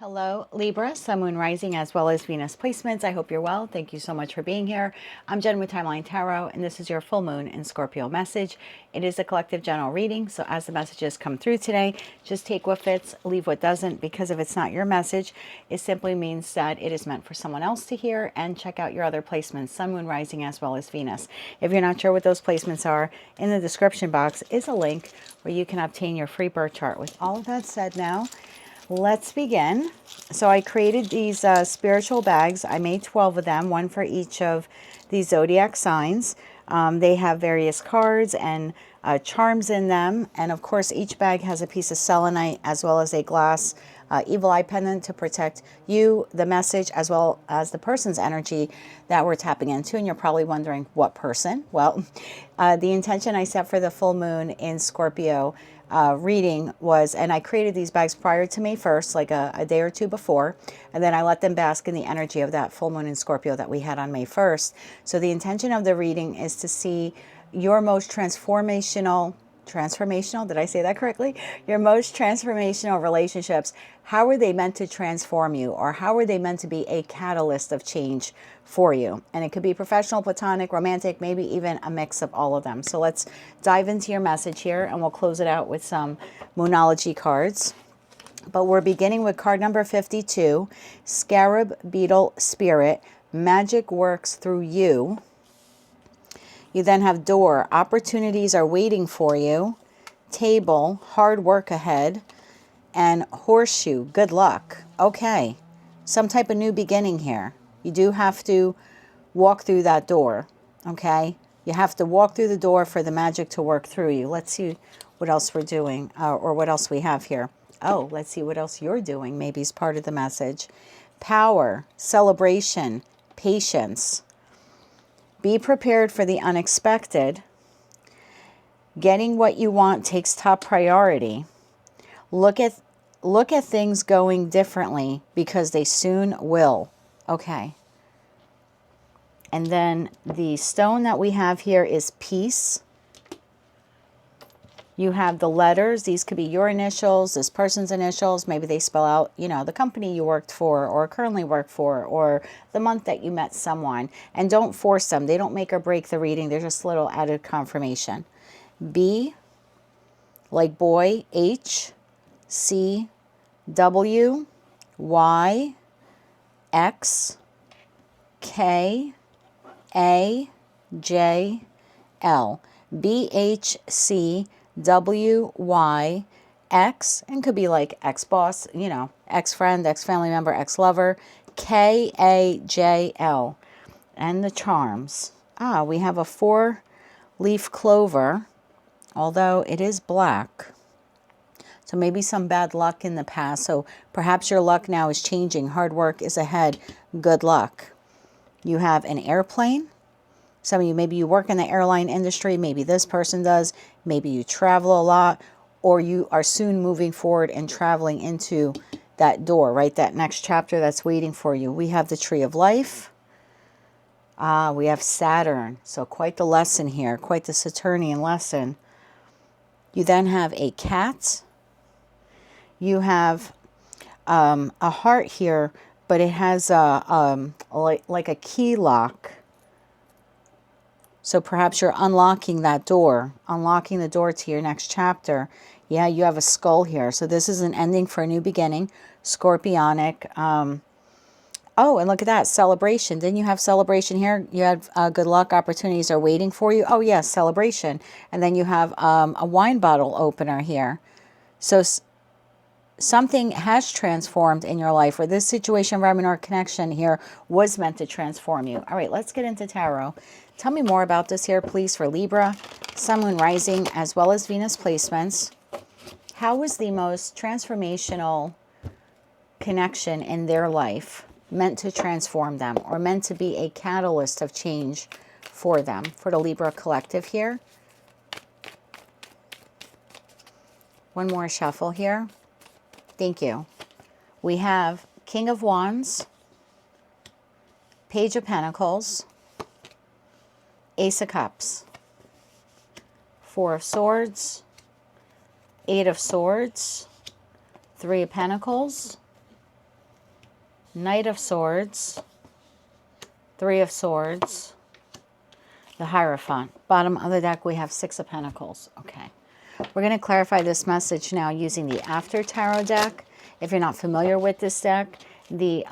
Hello, Libra, Sun, Moon, Rising, as well as Venus placements. I hope you're well. Thank you so much for being here. I'm Jen with Timeline Tarot, and this is your full moon in Scorpio message. It is a collective general reading, so as the messages come through today, just take what fits, leave what doesn't, because if it's not your message, it simply means that it is meant for someone else to hear, and check out your other placements, Sun, Moon, Rising, as well as Venus. If you're not sure what those placements are, in the description box is a link where you can obtain your free birth chart. With all of that said now, let's begin. So I created these spiritual bags. I made 12 of them, one for each of these zodiac signs. They have various cards and charms in them. And of course, each bag has a piece of selenite as well as a glass evil eye pendant to protect you, the message, as well as the person's energy that we're tapping into. And you're probably wondering, what person? Well, the intention I set for the full moon in Scorpio reading was, and I created these bags prior to May 1st, like a day or two before, and then I let them bask in the energy of that full moon in Scorpio that we had on May 1st. So the intention of the reading is to see your most transformational, did I say that correctly? Your most transformational relationships. How are they meant to transform you, or how are they meant to be a catalyst of change for you? And it could be professional, platonic, romantic, maybe even a mix of all of them. So let's dive into your message here, and we'll close it out with some Moonology cards. But we're beginning with card number 52, Scarab Beetle Spirit. Magic works through you. You then have door, opportunities are waiting for you. Table, hard work ahead. And horseshoe, good luck. Okay, some type of new beginning here. You do have to walk through that door, okay? You have to walk through the door for the magic to work through you. Let's see what else we're doing, or what else we have here. Oh, let's see what else you're doing. Maybe it's part of the message. Power, celebration, patience. Be prepared for the unexpected. Getting what you want takes top priority. Look at things going differently, because they soon will. Okay. And then the stone that we have here is peace. You have the letters. These could be your initials, this person's initials. Maybe they spell out, the company you worked for or currently work for, or the month that you met someone. And don't force them. They don't make or break the reading. They're just a little added confirmation. B, like boy, H, C, W, Y, X, K, A, J, L. B, H, C, W, Y, X, and could be like ex-boss, ex-friend, ex-family member, ex-lover. K, A, J, L. And the charms. We have a 4-leaf clover, although it is black. So maybe some bad luck in the past. So perhaps your luck now is changing. Hard work is ahead. Good luck. You have an airplane. Some of you, maybe you work in the airline industry. Maybe this person does. Maybe you travel a lot, or you are soon moving forward and traveling into that door, right? That next chapter that's waiting for you. We have the Tree of Life. We have Saturn. So quite the lesson here, quite the Saturnian lesson. You then have a cat. You have a heart here, but it has like a key lock. So perhaps you're unlocking that door, unlocking the door to your next chapter. Yeah, you have a skull here. So this is an ending for a new beginning. Scorpionic. Oh, and look at that, celebration. Didn't you have celebration here? You had good luck, opportunities are waiting for you. Oh, yes, celebration. And then you have a wine bottle opener here. So something has transformed in your life, or this situation, environment, or connection here was meant to transform you. All right, let's get into tarot. Tell me more about this here, please, for Libra, Sun, Moon, Rising, as well as Venus placements. How was the most transformational connection in their life meant to transform them, or meant to be a catalyst of change for them, for the Libra collective here? One more shuffle here. Thank you. We have King of Wands, Page of Pentacles, Ace of Cups, Four of Swords, Eight of Swords, Three of Pentacles, Knight of Swords, Three of Swords, the Hierophant. Bottom of the deck, we have Six of Pentacles. Okay. We're going to clarify this message now using the After Tarot deck. If you're not familiar with this deck, the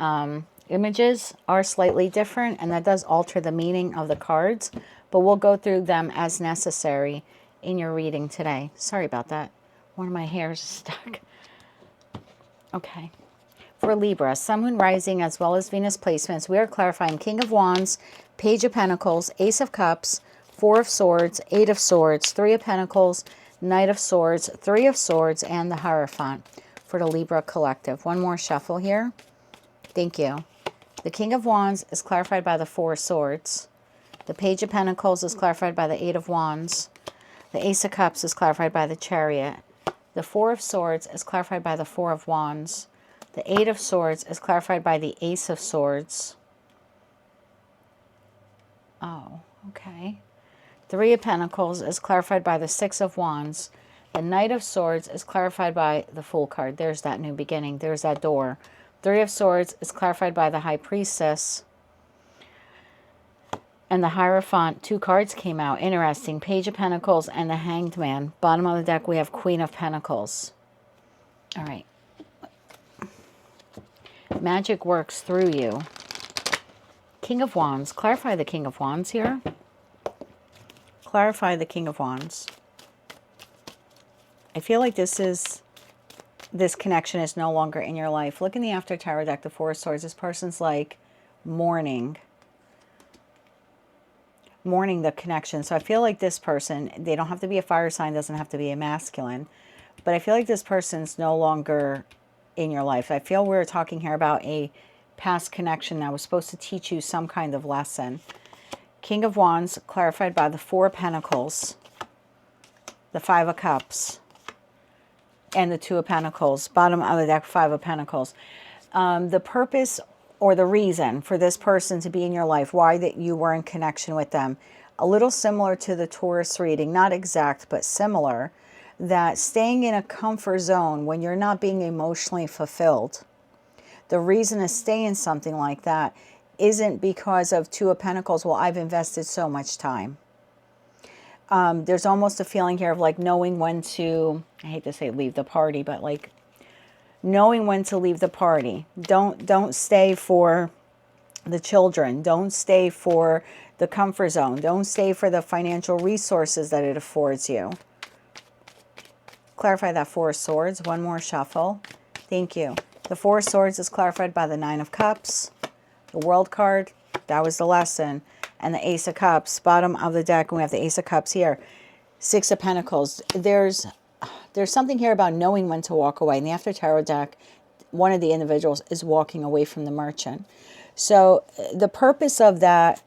images are slightly different, and that does alter the meaning of the cards, but we'll go through them as necessary in your reading today. Sorry about that. One of my hairs is stuck. Okay. For Libra, Sun, Moon, Rising, as well as Venus placements, we are clarifying King of Wands, Page of Pentacles, Ace of Cups, Four of Swords, Eight of Swords, Three of Pentacles, Knight of Swords, Three of Swords, and the Hierophant for the Libra collective. One more shuffle here. Thank you. The King of Wands is clarified by the Four of Swords. The Page of Pentacles is clarified by the Eight of Wands. The Ace of Cups is clarified by the Chariot. The Four of Swords is clarified by the Four of Wands. The Eight of Swords is clarified by the Ace of Swords. Oh, okay. Three of Pentacles is clarified by the Six of Wands. The Knight of Swords is clarified by the Fool card. There's that new beginning. There's that door. Three of Swords is clarified by the High Priestess. And the Hierophant, two cards came out. Interesting. Page of Pentacles and the Hanged Man. Bottom of the deck, we have Queen of Pentacles. All right. Magic works through you. King of Wands. Clarify the King of Wands here. Clarify the King of Wands. I feel like this connection is no longer in your life. Look in the After Tarot deck, the Four of Swords. This person's like mourning the connection. So I feel like this person, they don't have to be a fire sign, doesn't have to be a masculine, but I feel like this person's no longer in your life. I feel we're talking here about a past connection that was supposed to teach you some kind of lesson. King of Wands, clarified by the Four of Pentacles, the Five of Cups, and the Two of Pentacles. Bottom of the deck, Five of Pentacles. The purpose or the reason for this person to be in your life, why that you were in connection with them, a little similar to the Taurus reading, not exact, but similar, that staying in a comfort zone when you're not being emotionally fulfilled, the reason to stay in something like that isn't because of Two of Pentacles, well, I've invested so much time. There's almost a feeling here of like knowing when to, I hate to say leave the party, but like knowing when to leave the party. Don't stay for the children. Don't stay for the comfort zone. Don't stay for the financial resources that it affords you. Clarify that Four of Swords. One more shuffle. Thank you. The Four of Swords is clarified by the Nine of Cups. The World card, that was the lesson. And the Ace of Cups, bottom of the deck, and we have the Ace of Cups here. Six of Pentacles. There's something here about knowing when to walk away. In the After Tarot deck, one of the individuals is walking away from the Merchant. So the purpose of that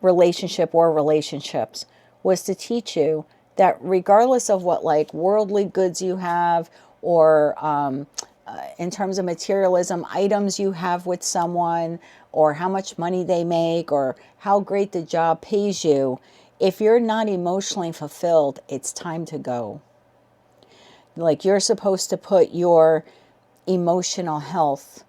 relationship or relationships was to teach you that regardless of what like worldly goods you have or in terms of materialism, items you have with someone, or how much money they make, or how great the job pays you, if you're not emotionally fulfilled, it's time to go. Like you're supposed to put your emotional health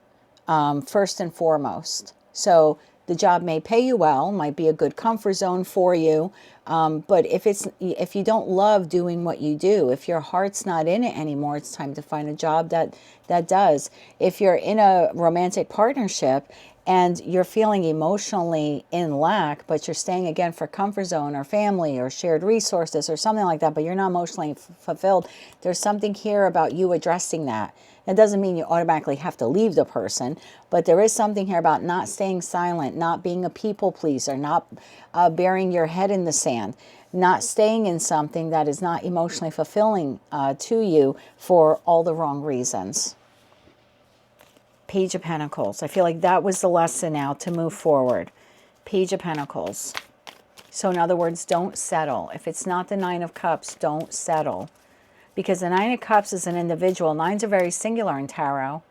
first and foremost. So the job may pay you well, might be a good comfort zone for you, but if you don't love doing what you do, if your heart's not in it anymore, it's time to find a job that does. If you're in a romantic partnership and you're feeling emotionally in lack, but you're staying again for comfort zone or family or shared resources or something like that, but you're not emotionally fulfilled, there's something here about you addressing that. It doesn't mean you automatically have to leave the person, but there is something here about not staying silent, not being a people pleaser, not burying your head in the sand, not staying in something that is not emotionally fulfilling to you for all the wrong reasons. Page of Pentacles. I feel like that was the lesson now to move forward. Page of Pentacles. So in other words, don't settle. If it's not the Nine of Cups, don't settle. Because the Nine of Cups is an individual. Nines are very singular in tarot.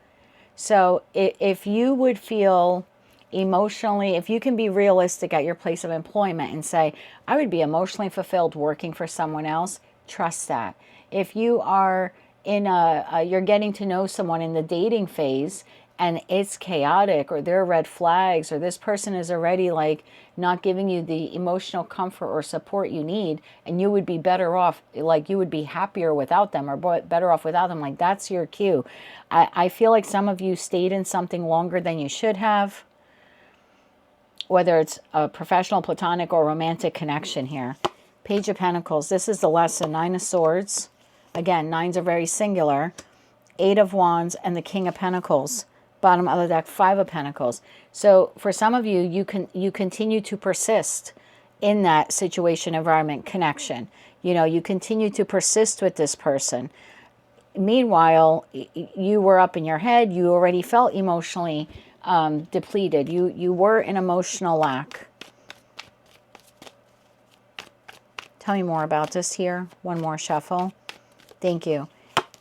So if you would feel emotionally, if you can be realistic at your place of employment and say, I would be emotionally fulfilled working for someone else, trust that. If you are in you're getting to know someone in the dating phase and it's chaotic, or there are red flags, or this person is already like not giving you the emotional comfort or support you need, and you would be better off, like you would be happier without them, or better off without them, like that's your cue. I feel like some of you stayed in something longer than you should have, whether it's a professional, platonic, or romantic connection here. Page of Pentacles, this is the lesson. Nine of Swords. Again, nines are very singular. Eight of Wands and the King of Pentacles. Bottom of the deck, Five of Pentacles. So for some of you, you continue to persist in that situation, environment, connection. You know, you continue to persist with this person. Meanwhile, you were up in your head. You already felt emotionally depleted. You were in emotional lack. Tell me more about this here. One more shuffle. Thank you.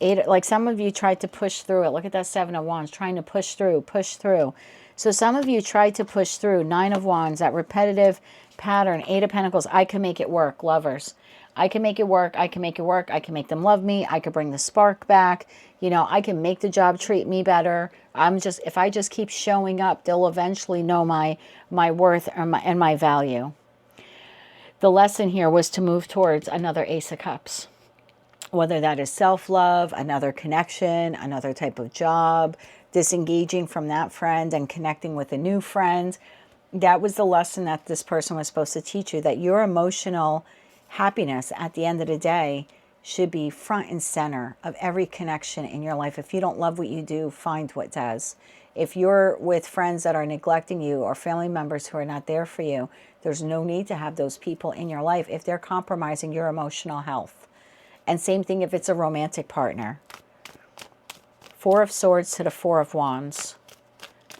Eight, like some of you tried to push through it. Look at that Seven of Wands, trying to push through, push through. So some of you tried to push through. Nine of Wands, that repetitive pattern. Eight of Pentacles, I can make it work, lovers. I can make it work. I can make it work. I can make them love me. I can bring the spark back. You know, I can make the job treat me better. If I just keep showing up, they'll eventually know my worth and my value. The lesson here was to move towards another Ace of Cups. Whether that is self-love, another connection, another type of job, disengaging from that friend and connecting with a new friend. That was the lesson that this person was supposed to teach you, that your emotional happiness at the end of the day should be front and center of every connection in your life. If you don't love what you do, find what does. If you're with friends that are neglecting you or family members who are not there for you, there's no need to have those people in your life if they're compromising your emotional health. And same thing if it's a romantic partner. Four of Swords to the Four of Wands.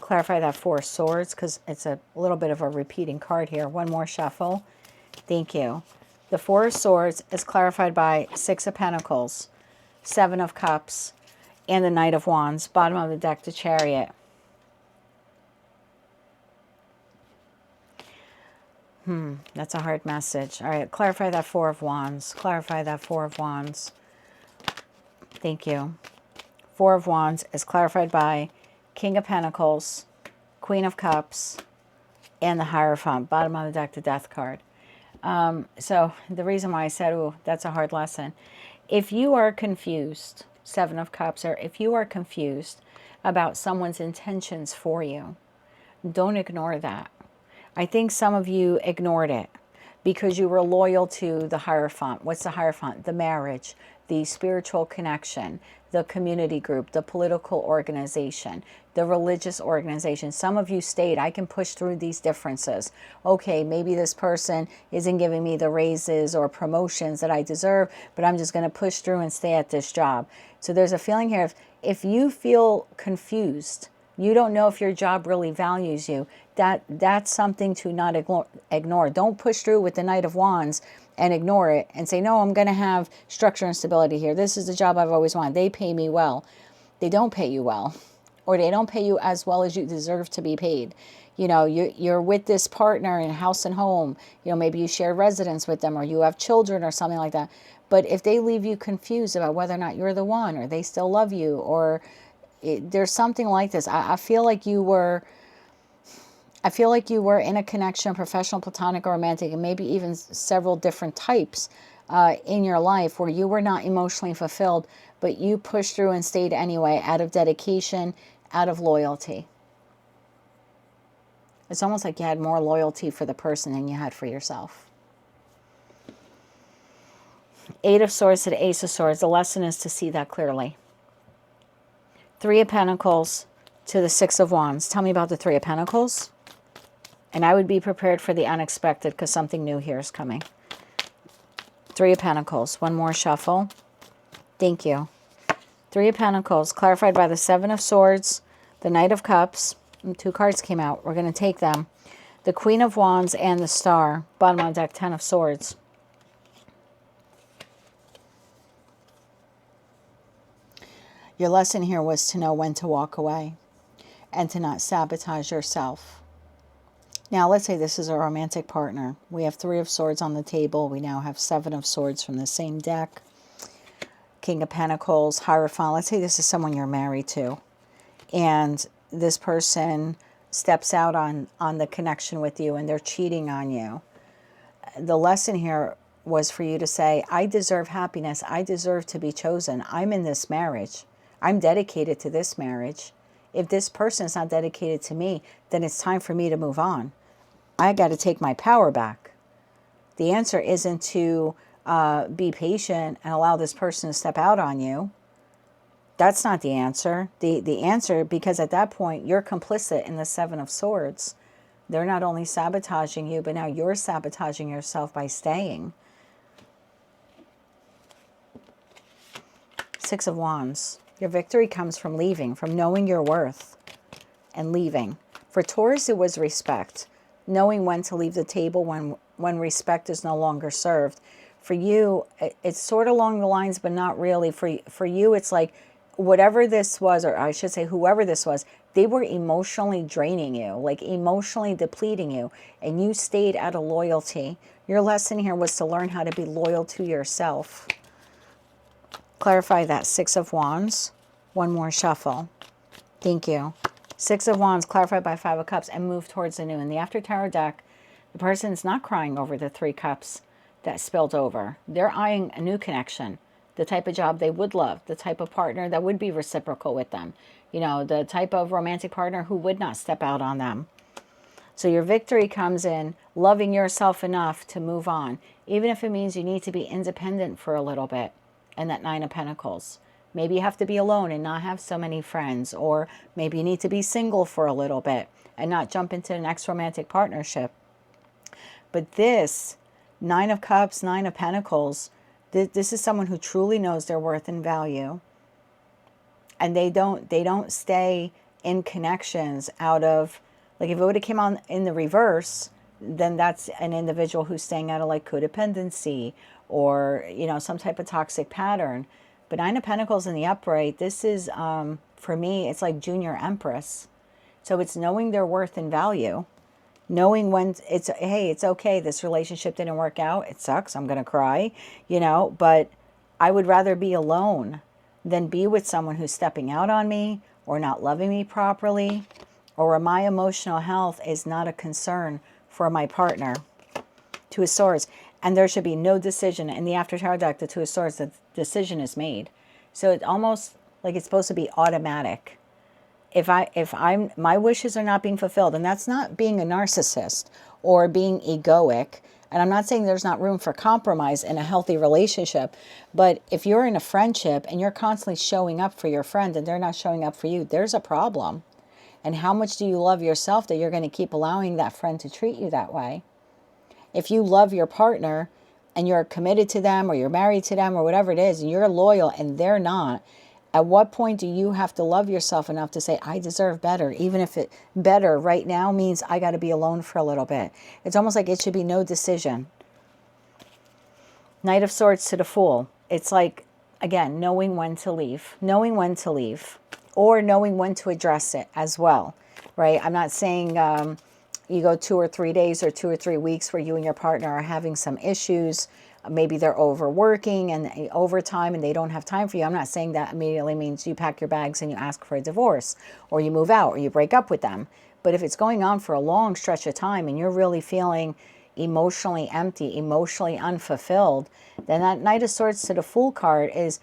Clarify that Four of Swords because it's a little bit of a repeating card here. One more shuffle. Thank you. The Four of Swords is clarified by Six of Pentacles, Seven of Cups, and the Knight of Wands. Bottom of the deck, the Chariot. That's a hard message. All right, clarify that Four of Wands. Clarify that Four of Wands. Thank you. Four of Wands is clarified by King of Pentacles, Queen of Cups, and the Hierophant. Bottom of the deck, the Death card. So the reason why I said, oh, that's a hard lesson. If you are confused, Seven of Cups, or if you are confused about someone's intentions for you, don't ignore that. I think some of you ignored it because you were loyal to the Hierophant. What's the Hierophant? The marriage, the spiritual connection, the community group, the political organization, the religious organization. Some of you stayed. I can push through these differences. Okay, maybe this person isn't giving me the raises or promotions that I deserve, but I'm just going to push through and stay at this job. So there's a feeling here, if you feel confused, you don't know if your job really values you, that's something to not ignore. Don't push through with the Knight of Wands and ignore it and say, no, I'm going to have structure and stability here. This is the job I've always wanted. They pay me well. They don't pay you well, or they don't pay you as well as you deserve to be paid. You know, you're with this partner in house and home. You know, maybe you share residence with them or you have children or something like that. But if they leave you confused about whether or not you're the one, or they still love you, or there's something like this. I feel like you were in a connection, professional, platonic, or romantic, and maybe even several different types in your life where you were not emotionally fulfilled, but you pushed through and stayed anyway out of dedication, out of loyalty. It's almost like you had more loyalty for the person than you had for yourself. Eight of Swords to the Ace of Swords. The lesson is to see that clearly. Three of Pentacles to the Six of Wands. Tell me about the Three of Pentacles. And I would be prepared for the unexpected because something new here is coming. Three of Pentacles. One more shuffle. Thank you. Three of Pentacles clarified by the Seven of Swords, the Knight of Cups. And two cards came out. We're going to take them. The Queen of Wands and the Star. Bottom of the deck, Ten of Swords. Your lesson here was to know when to walk away and to not sabotage yourself. Now, let's say this is a romantic partner. We have Three of Swords on the table. We now have Seven of Swords from the same deck. King of Pentacles, Hierophant. Let's say this is someone you're married to. And this person steps out on the connection with you and they're cheating on you. The lesson here was for you to say, I deserve happiness. I deserve to be chosen. I'm in this marriage. I'm dedicated to this marriage. If this person is not dedicated to me, then it's time for me to move on. I got to take my power back. The answer isn't to be patient and allow this person to step out on you. That's not the answer. The answer, because at that point, you're complicit in the Seven of Swords. They're not only sabotaging you, but now you're sabotaging yourself by staying. Six of Wands. Your victory comes from leaving, from knowing your worth and leaving. For Taurus, it was respect. Knowing when to leave the table when respect is no longer served. For you, it's sort of along the lines, but not really. For you, it's like whatever this was, or I should say whoever this was, they were emotionally draining you, like emotionally depleting you, and you stayed out of loyalty. Your lesson here was to learn how to be loyal to yourself. Clarify that. Six of Wands. One more shuffle. Thank you. Six of Wands clarified by Five of Cups and move towards the new. In the After Tarot deck, the person's not crying over the Three Cups that spilled over. They're eyeing a new connection, the type of job they would love, the type of partner that would be reciprocal with them, you know, the type of romantic partner who would not step out on them. So your victory comes in loving yourself enough to move on, even if it means you need to be independent for a little bit. And that Nine of Pentacles. Maybe you have to be alone and not have so many friends, or maybe you need to be single for a little bit and not jump into the next romantic partnership. But this Nine of Cups, Nine of Pentacles, this is someone who truly knows their worth and value. And they don't stay in connections out of, like if it would have come on in the reverse, then that's an individual who's staying out of like codependency or, you know, some type of toxic pattern. But Nine of Pentacles in the upright, this is, for me, it's like Junior Empress. So it's knowing their worth and value. Knowing when it's, hey, it's okay, this relationship didn't work out. It sucks, I'm going to cry, you know. But I would rather be alone than be with someone who's stepping out on me or not loving me properly, or where my emotional health is not a concern for my partner. Two of Swords. And there should be no decision. In the After Tarot deck, the Two of Swords, the decision is made. So it's almost like it's supposed to be automatic. If my wishes are not being fulfilled, and that's not being a narcissist or being egoic, and I'm not saying there's not room for compromise in a healthy relationship, but if you're in a friendship and you're constantly showing up for your friend and they're not showing up for you, there's a problem. And how much do you love yourself that you're going to keep allowing that friend to treat you that way? If you love your partner and you're committed to them or you're married to them or whatever it is, and you're loyal and they're not, at what point do you have to love yourself enough to say, I deserve better, even if it better right now means I got to be alone for a little bit? It's almost like it should be no decision. Knight of Swords to the Fool. It's like, again, knowing when to leave, or knowing when to address it as well, right? I'm not saying you go 2 or 3 days or 2 or 3 weeks where you and your partner are having some issues. Maybe they're overworking and overtime and they don't have time for you. I'm not saying that immediately means you pack your bags and you ask for a divorce or you move out or you break up with them. But if it's going on for a long stretch of time and you're really feeling emotionally empty, emotionally unfulfilled, then that Knight of Swords to the Fool card is,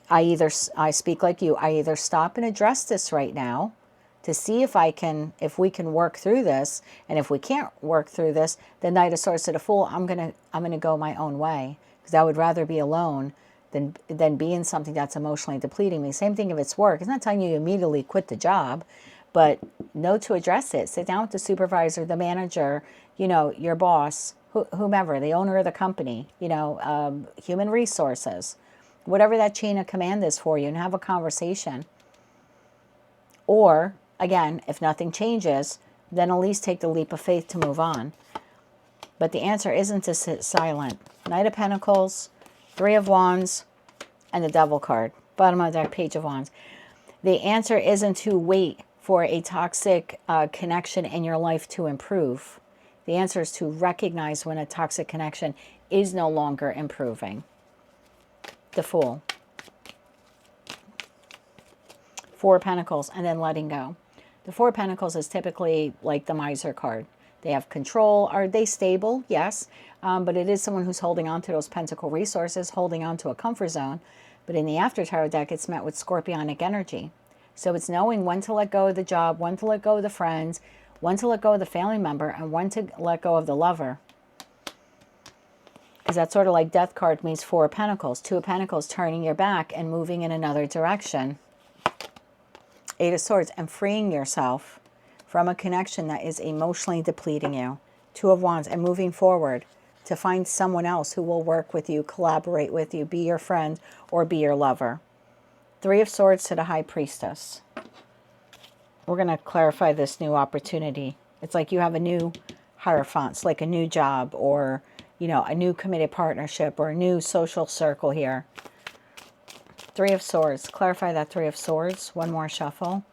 I speak like you, I either stop and address this right now to see if we can work through this, and if we can't work through this, the Knight of Swords to the Fool, I'm gonna go my own way, because I would rather be alone than be in something that's emotionally depleting me. Same thing if it's work. It's not telling you immediately quit the job, but know to address it. Sit down with the supervisor, the manager, you know, your boss, whomever, the owner of the company, you know, human resources, whatever that chain of command is for you, and have a conversation. Or, again, if nothing changes, then at least take the leap of faith to move on. But the answer isn't to sit silent. Knight of Pentacles, Three of Wands, and the Devil card. Bottom of the deck, Page of Wands. The answer isn't to wait for a toxic connection in your life to improve. The answer is to recognize when a toxic connection is no longer improving. The Fool. Four of Pentacles, and then letting go. The Four of Pentacles is typically like the miser card. They have control. Are they stable? Yes. But it is someone who's holding on to those pentacle resources, holding on to a comfort zone. But in the After Tarot deck, it's met with scorpionic energy. So it's knowing when to let go of the job, when to let go of the friends, when to let go of the family member, and when to let go of the lover. Because that's sort of like Death card means Four of Pentacles. Two of Pentacles, turning your back and moving in another direction. Eight of Swords, and freeing yourself from a connection that is emotionally depleting you. Two of Wands, and moving forward to find someone else who will work with you, collaborate with you, be your friend, or be your lover. Three of Swords to the High Priestess. We're going to clarify this new opportunity. It's like you have a new Hierophant. It's like a new job, or, you know, a new committed partnership, or a new social circle here. Three of Swords. Clarify that Three of Swords. One more shuffle.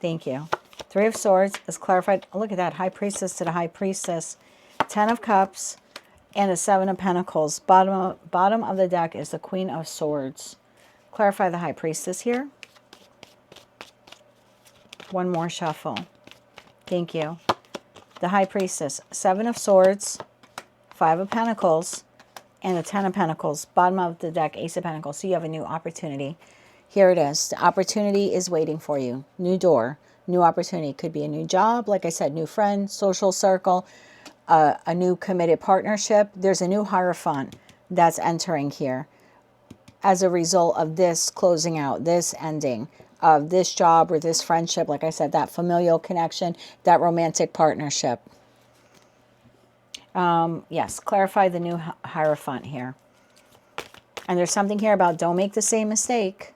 Thank you. Three of Swords is clarified. Oh, look at that. High Priestess to the High Priestess. Ten of Cups and the Seven of Pentacles. Bottom of the deck is the Queen of Swords. Clarify the High Priestess here. One more shuffle. Thank you. The High Priestess. Seven of Swords. Five of Pentacles. And the Ten of Pentacles. Bottom of the deck, Ace of Pentacles. So you have a new opportunity. Here it is. The opportunity is waiting for you. New door. New opportunity. Could be a new job. Like I said, new friend, social circle, a new committed partnership. There's a new Hierophant that's entering here as a result of this closing out, this ending of this job or this friendship. Like I said, that familial connection, that romantic partnership. Yes, clarify the new Hierophant here. And there's something here about don't make the same mistake.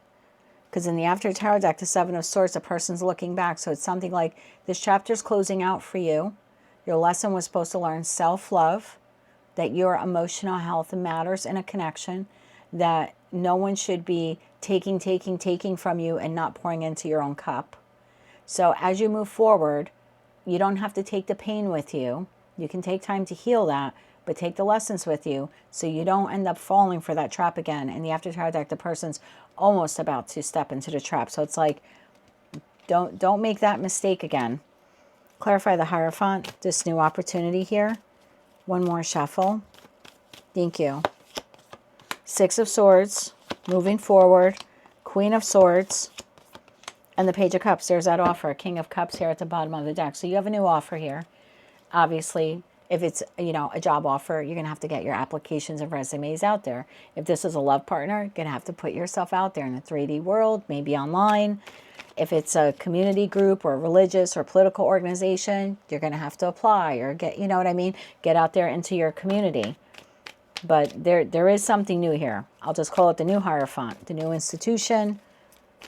Because in the After Tarot deck, the Seven of Swords, the person's looking back. So it's something like this chapter's closing out for you. Your lesson was supposed to learn self-love, that your emotional health matters in a connection, that no one should be taking from you and not pouring into your own cup. So as you move forward, you don't have to take the pain with you. You can take time to heal that, but take the lessons with you so you don't end up falling for that trap again. In the After Tarot deck, the person's almost about to step into the trap. So it's like, don't make that mistake again. Clarify the Hierophant, this new opportunity here. One more shuffle. Thank you. Six of Swords, moving forward. Queen of Swords, and the Page of Cups. There's that offer. King of Cups here at the bottom of the deck. So you have a new offer here. Obviously, if it's, you know, a job offer, you're going to have to get your applications and resumes out there. If this is a love partner, you're going to have to put yourself out there in the 3D world, maybe online. If it's a community group or religious or political organization, you're going to have to apply or get, you know what I mean? Get out there into your community. But there is something new here. I'll just call it the new Hierophant, the new institution,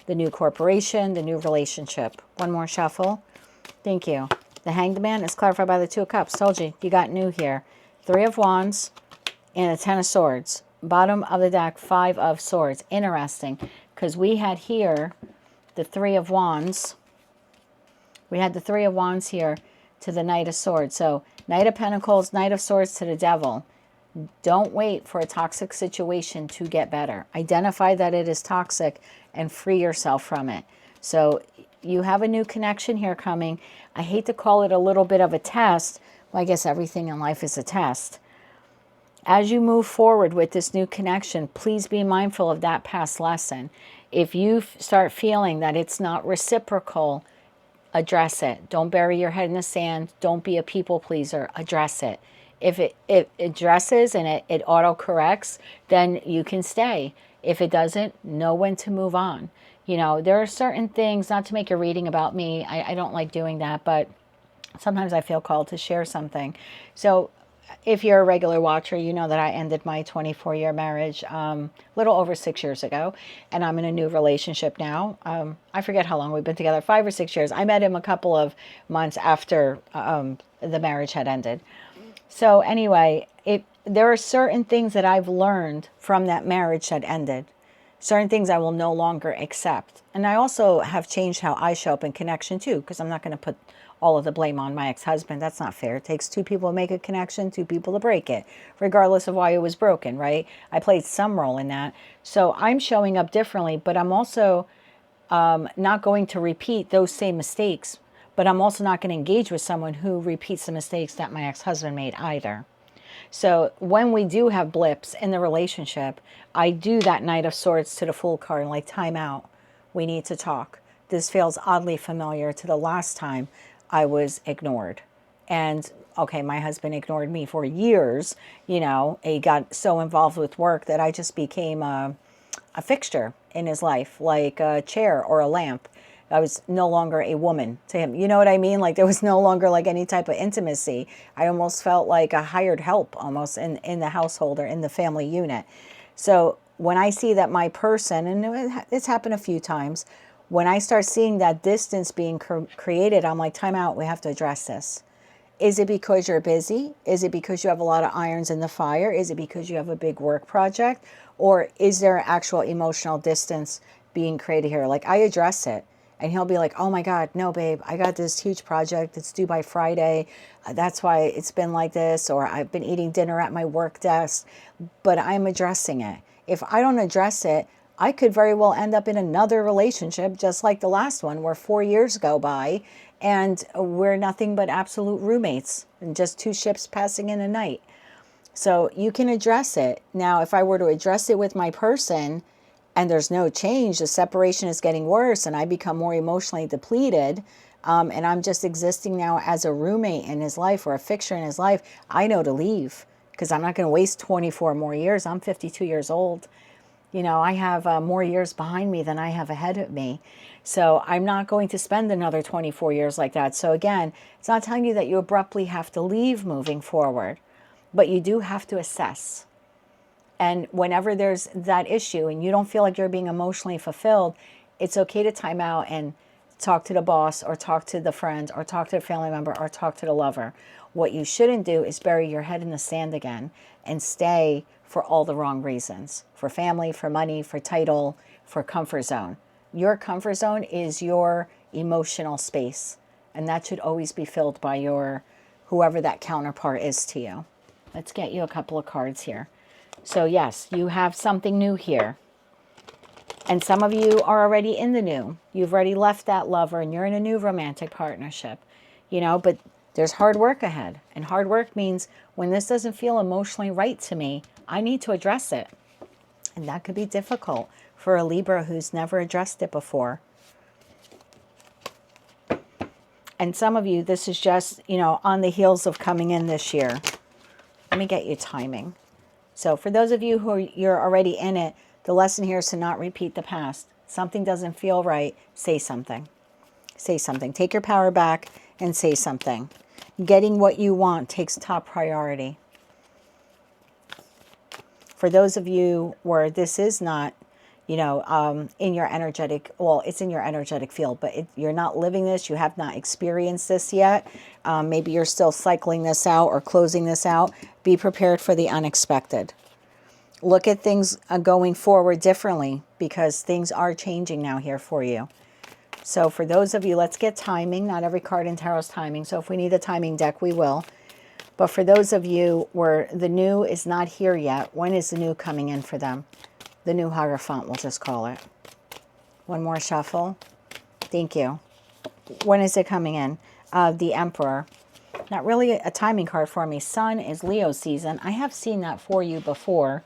the new corporation, the new relationship. One more shuffle. Thank you. The Hanged Man is clarified by the Two of Cups. Told you, you got new here. Three of Wands and a Ten of Swords. Bottom of the deck, Five of Swords. Interesting, because we had here the Three of Wands. We had the Three of Wands here to the Knight of Swords. So Knight of Pentacles, Knight of Swords to the Devil. Don't wait for a toxic situation to get better. Identify that it is toxic and free yourself from it. So you have a new connection here coming. I hate to call it a little bit of a test. Well, I guess everything in life is a test. As you move forward with this new connection, please be mindful of that past lesson. If you start feeling that it's not reciprocal, address it. Don't bury your head in the sand. Don't be a people pleaser. Address it. If it addresses and it auto-corrects, then you can stay. If it doesn't, know when to move on. You know, there are certain things, not to make a reading about me, I don't like doing that, but sometimes I feel called to share something. So if you're a regular watcher, you know that I ended my 24-year marriage a little over 6 years ago, and I'm in a new relationship now. I forget how long we've been together, 5 or 6 years. I met him a couple of months after the marriage had ended. So anyway, there are certain things that I've learned from that marriage that ended. Certain things I will no longer accept. And I also have changed how I show up in connection too, because I'm not going to put all of the blame on my ex-husband. That's not fair. It takes two people to make a connection, two people to break it, regardless of why it was broken, right? I played some role in that. So I'm showing up differently, but I'm also not going to repeat those same mistakes. but I'm also not going to engage with someone who repeats the mistakes that my ex-husband made either. So when we do have blips in the relationship, I do that Knight of Swords to the Fool card, like, time out. We need to talk. This feels oddly familiar to the last time I was ignored. And okay, my husband ignored me for years. You know, he got so involved with work that I just became a fixture in his life, like a chair or a lamp. I was no longer a woman to him. You know what I mean? Like, there was no longer like any type of intimacy. I almost felt like a hired help almost in the household or in the family unit. So when I see that my person, and it's happened a few times, when I start seeing that distance being created, I'm like, time out, we have to address this. Is it because you're busy? Is it because you have a lot of irons in the fire? Is it because you have a big work project? Or is there actual emotional distance being created here? Like, I address it. And he'll be like, oh my God, no, babe, I got this huge project. It's due by Friday. That's why it's been like this. Or I've been eating dinner at my work desk. But I'm addressing it. If I don't address it, I could very well end up in another relationship, just like the last one, where 4 years go by and we're nothing but absolute roommates and just two ships passing in a night. So you can address it. Now, if I were to address it with my person and there's no change, the separation is getting worse and I become more emotionally depleted, and I'm just existing now as a roommate in his life or a fixture in his life, I know to leave, because I'm not going to waste 24 more years. I'm 52 years old. You know, I have more years behind me than I have ahead of me. So I'm not going to spend another 24 years like that. So again, it's not telling you that you abruptly have to leave moving forward, but you do have to assess. And whenever there's that issue and you don't feel like you're being emotionally fulfilled, it's okay to time out and talk to the boss or talk to the friend or talk to a family member or talk to the lover. What you shouldn't do is bury your head in the sand again and stay for all the wrong reasons. For family, for money, for title, for comfort zone. Your comfort zone is your emotional space. And that should always be filled by your, whoever that counterpart is to you. Let's get you a couple of cards here. So yes, you have something new here. And some of you are already in the new. You've already left that lover and you're in a new romantic partnership. You know, but there's hard work ahead. And hard work means when this doesn't feel emotionally right to me, I need to address it. And that could be difficult for a Libra who's never addressed it before. And some of you, this is just, you know, on the heels of coming in this year. Let me get you timing. So for those of you you're already in it, the lesson here is to not repeat the past. Something doesn't feel right, say something. Say something. Take your power back and say something. Getting what you want takes top priority. For those of you where this is not, you know, in your energetic, well, it's in your energetic field, but you're not living this, you have not experienced this yet. Maybe you're still cycling this out or closing this out. Be prepared for the unexpected. Look at things going forward differently because things are changing now here for you. So for those of you, let's get timing. Not every card in tarot's timing. So if we need a timing deck, we will. But for those of you where the new is not here yet, when is the new coming in for them? The new Hierophant, we'll just call it. One more shuffle. Thank you. When is it coming in? The Emperor. Not really a timing card for me. Sun is Leo season. I have seen that for you before.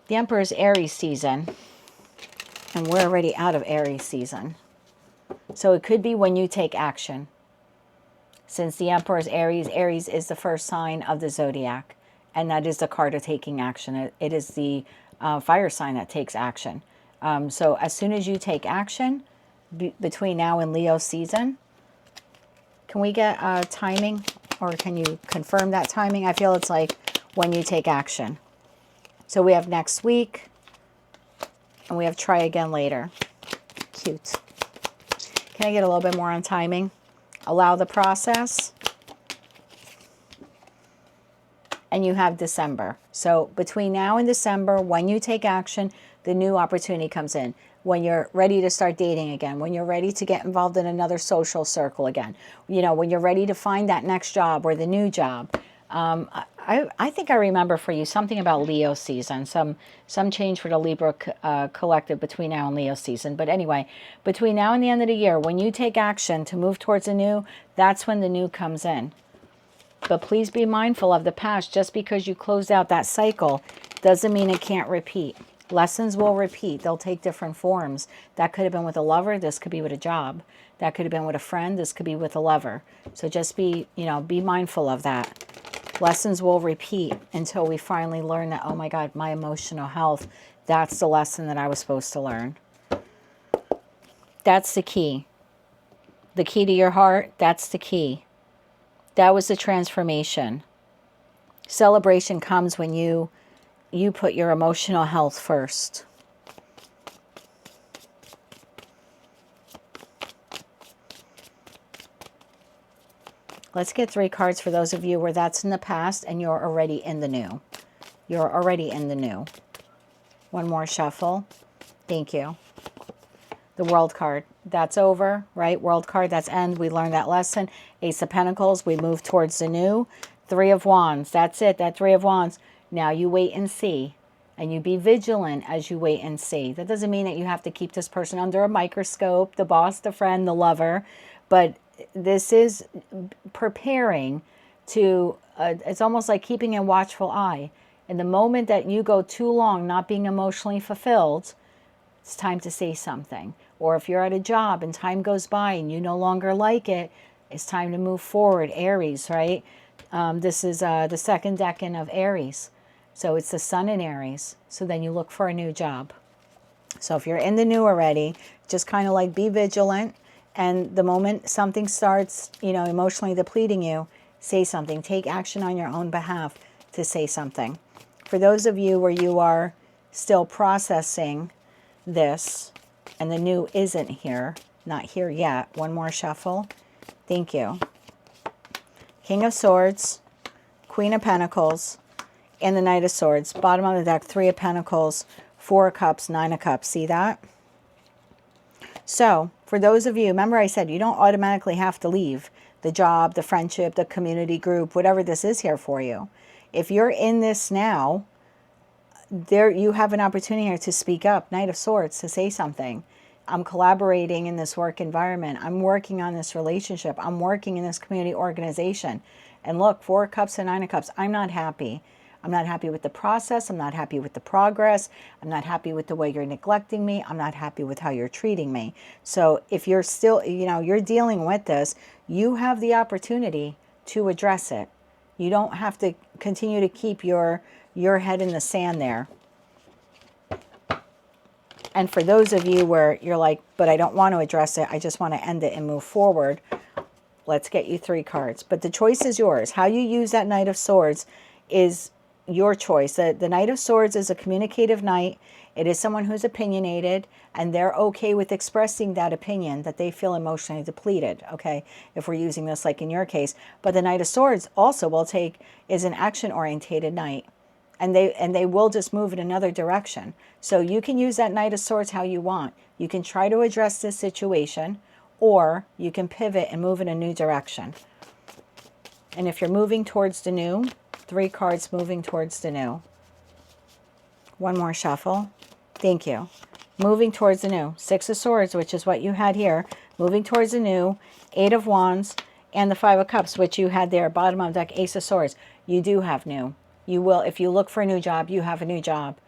The Emperor is Aries season. And we're already out of Aries season. So it could be when you take action. Since the Emperor is Aries, Aries is the first sign of the zodiac. And that is the card of taking action. It is the fire sign that takes action. So as soon as you take action, between now and Leo season, can we get timing? Or can you confirm that timing? I feel it's like when you take action. So we have next week. And we have try again later. Cute. Can I get a little bit more on timing? Allow the process. And you have December. So between now and December, when you take action, the new opportunity comes in. When you're ready to start dating again, when you're ready to get involved in another social circle again, you know, when you're ready to find that next job or the new job, I think I remember for you something about Leo season, some change for the Libra collective between now and Leo season. But anyway, between now and the end of the year, when you take action to move towards the new, that's when the new comes in. But please be mindful of the past. Just because you closed out that cycle doesn't mean it can't repeat. Lessons will repeat. They'll take different forms. That could have been with a lover. This could be with a job. That could have been with a friend. This could be with a lover. So just be, be mindful of that. Lessons will repeat until we finally learn that, oh my God, my emotional health, that's the lesson that I was supposed to learn. That's the key. The key to your heart, that's the key. That was the transformation. Celebration comes when you put your emotional health first. Let's get 3 cards for those of you where that's in the past and you're already in the new. You're already in the new. One more shuffle. Thank you. The World card. That's over, right? World card, that's end. We learned that lesson. Ace of Pentacles, we move towards the new. 3 of Wands, that's it, that 3 of Wands. Now you wait and see. And you be vigilant as you wait and see. That doesn't mean that you have to keep this person under a microscope, the boss, the friend, the lover. But this is preparing to, it's almost like keeping a watchful eye. And the moment that you go too long not being emotionally fulfilled, it's time to say something. Or if you're at a job and time goes by and you no longer like it, it's time to move forward. Aries, right? This is the second decan of Aries. So it's the sun in Aries. So then you look for a new job. So if you're in the new already, just kind of like be vigilant. And the moment something starts, emotionally depleting you, say something. Take action on your own behalf to say something. For those of you where you are still processing this, and the new isn't here, not here yet. One more shuffle. Thank you. King of Swords, Queen of Pentacles, and the Knight of Swords. Bottom of the deck, 3 of Pentacles, 4 of Cups, 9 of Cups. See that? So, for those of you, remember I said you don't automatically have to leave the job, the friendship, the community group, whatever this is here for you. If you're in this now, there you have an opportunity here to speak up. Knight of Swords, to say something. I'm collaborating in this work environment. I'm working on this relationship. I'm working in this community organization. And look, 4 of Cups and 9 of Cups. I'm not happy. I'm not happy with the process. I'm not happy with the progress. I'm not happy with the way you're neglecting me. I'm not happy with how you're treating me. So if you're still, you're dealing with this, you have the opportunity to address it. You don't have to continue to keep your head in the sand there. And for those of you where you're like, but I don't want to address it, I just want to end it and move forward, let's get you 3 cards. But the choice is yours. How you use that Knight of Swords is your choice. The Knight of Swords is a communicative knight. It is someone who's opinionated, and they're okay with expressing that opinion that they feel emotionally depleted, okay, if we're using this like in your case. But the Knight of Swords also is an action-orientated knight, and they will just move in another direction. So you can use that Knight of Swords how you want. You can try to address this situation, or you can pivot and move in a new direction. And if you're moving towards the new, 3 cards moving towards the new. One more shuffle. Thank you. Moving towards the new. 6 of Swords, which is what you had here. Moving towards the new. 8 of Wands. And the 5 of Cups, which you had there. Bottom of the deck, Ace of Swords. You do have new. You will, if you look for a new job, you have a new job.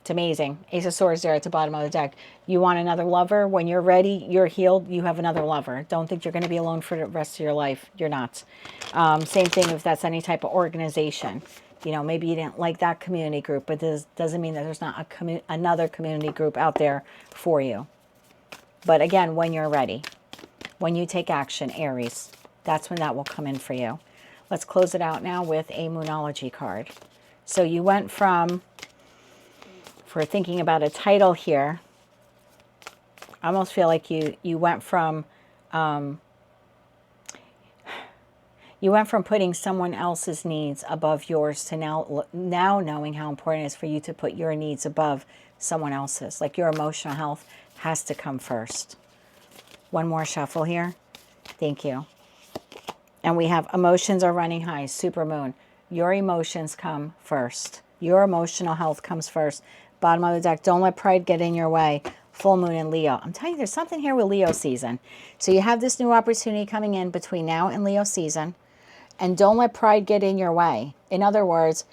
It's amazing. Ace of Swords there at the bottom of the deck. You want another lover. When you're ready, you're healed, you have another lover. Don't think you're going to be alone for the rest of your life. You're not. Same thing if that's any type of organization. Maybe you didn't like that community group, but this doesn't mean that there's not another community group out there for you. But again, when you're ready, when you take action, Aries, that's when that will come in for you. Let's close it out now with a Moonology card. So you went from, if we're thinking about a title here, I almost feel like you went from putting someone else's needs above yours to now knowing how important it is for you to put your needs above someone else's. Like your emotional health has to come first. One more shuffle here. Thank you. And we have emotions are running high, super moon. Your emotions come first. Your emotional health comes first. Bottom of the deck, don't let pride get in your way. Full moon in Leo. I'm telling you, there's something here with Leo season. So you have this new opportunity coming in between now and Leo season. And don't let pride get in your way. In other words,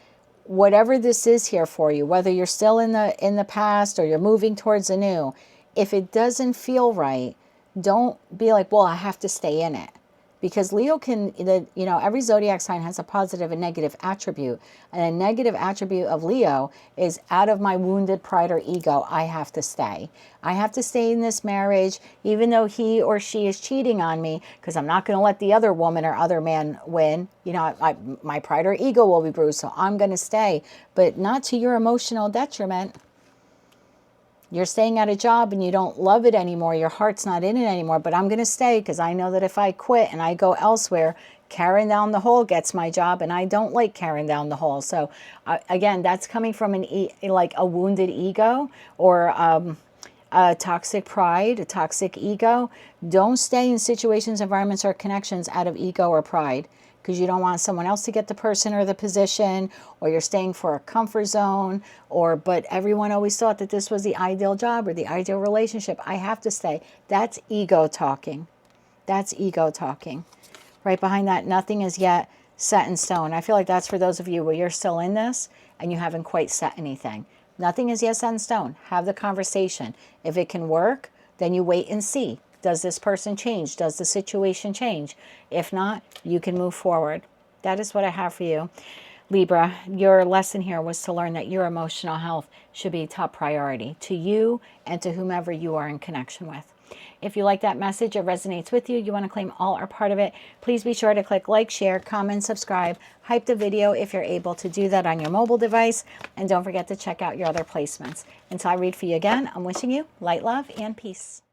whatever this is here for you, whether you're still in the past or you're moving towards the new, if it doesn't feel right, don't be like, well, I have to stay in it. Because Leo can, every zodiac sign has a positive and negative attribute. And a negative attribute of Leo is out of my wounded pride or ego, I have to stay. I have to stay in this marriage, even though he or she is cheating on me, because I'm not going to let the other woman or other man win. My pride or ego will be bruised, so I'm going to stay. But not to your emotional detriment. You're staying at a job and you don't love it anymore. Your heart's not in it anymore. But I'm going to stay because I know that if I quit and I go elsewhere, carrying down the hole gets my job. And I don't like carrying down the hole. So again, that's coming from like a wounded ego or a toxic pride, a toxic ego. Don't stay in situations, environments, or connections out of ego or pride, because you don't want someone else to get the person or the position, or you're staying for a comfort zone, but everyone always thought that this was the ideal job or the ideal relationship. I have to stay. That's ego talking. That's ego talking. Right behind that, nothing is yet set in stone. I feel like that's for those of you where you're still in this and you haven't quite set anything. Nothing is yet set in stone. Have the conversation. If it can work, then you wait and see. Does this person change? Does the situation change? If not, you can move forward. That is what I have for you. Libra, your lesson here was to learn that your emotional health should be top priority to you and to whomever you are in connection with. If you like that message, it resonates with you, you want to claim all or part of it, please be sure to click like, share, comment, subscribe, hype the video if you're able to do that on your mobile device, and don't forget to check out your other placements. Until I read for you again, I'm wishing you light, love, and peace.